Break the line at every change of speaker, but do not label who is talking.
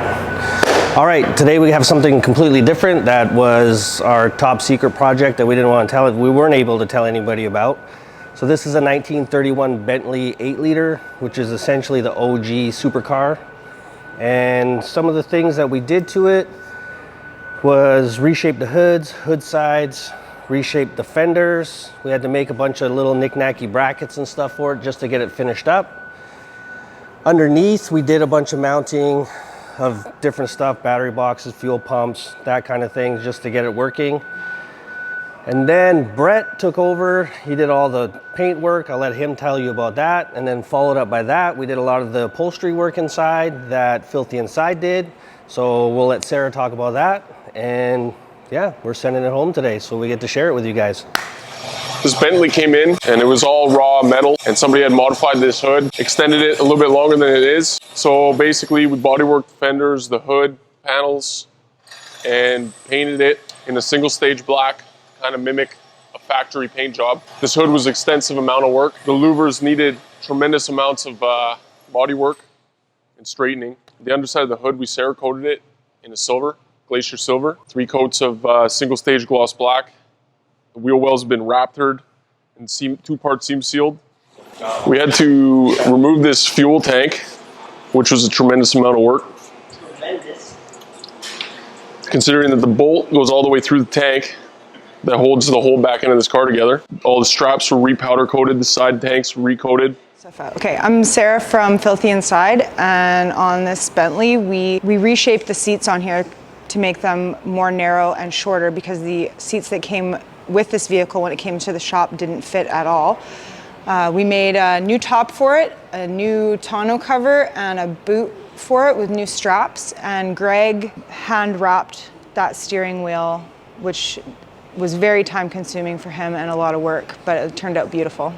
All right, today we have something completely different. That was our top secret project that we didn't want to tell it. We weren't able to tell anybody about. So this is a 1931 Bentley 8-liter, which is essentially the OG supercar. And some of the things that we did to it was reshape the hoods, hood sides, reshape the fenders. We had to make a bunch of little knick-knacky brackets and stuff for it just to get it finished up. Underneath, we did a bunch of mounting of different stuff, battery boxes, fuel pumps, that kind of thing, just to get it working. And then Brett took over. He did all the paint work. I'll let him tell you about that. And then followed up by that, we did a lot of the upholstery work inside that Filthy Inside did. So we'll let Sarah talk about that. And yeah, we're sending it home today, so we get to share it with you guys.
This Bentley came in and it was all raw metal, and somebody had modified this hood, extended it a little bit longer than it is. So basically we bodyworked the fenders, the hood, panels, and painted it in a single stage black, kind of mimic a factory paint job. This hood was extensive amount of work. The louvers needed tremendous amounts of body work and straightening. The underside of the hood, we Cerakoted it in a silver, glacier silver. 3 coats of single stage gloss black. The wheel wells have been raptored and 2-part seam sealed. We had to remove this fuel tank, which was a tremendous amount of work. Tremendous. Considering that the bolt goes all the way through the tank that holds the whole back end of this car together. All the straps were repowder coated, the side tanks were recoated.
Okay, I'm Sarah from Filthy Inside, and on this Bentley, we reshaped the seats on here to make them more narrow and shorter because the seats that came with this vehicle when it came to the shop didn't fit at all. We made a new top for it, a new tonneau cover, and a boot for it with new straps, and Greg hand wrapped that steering wheel, which was very time consuming for him and a lot of work, but it turned out beautiful.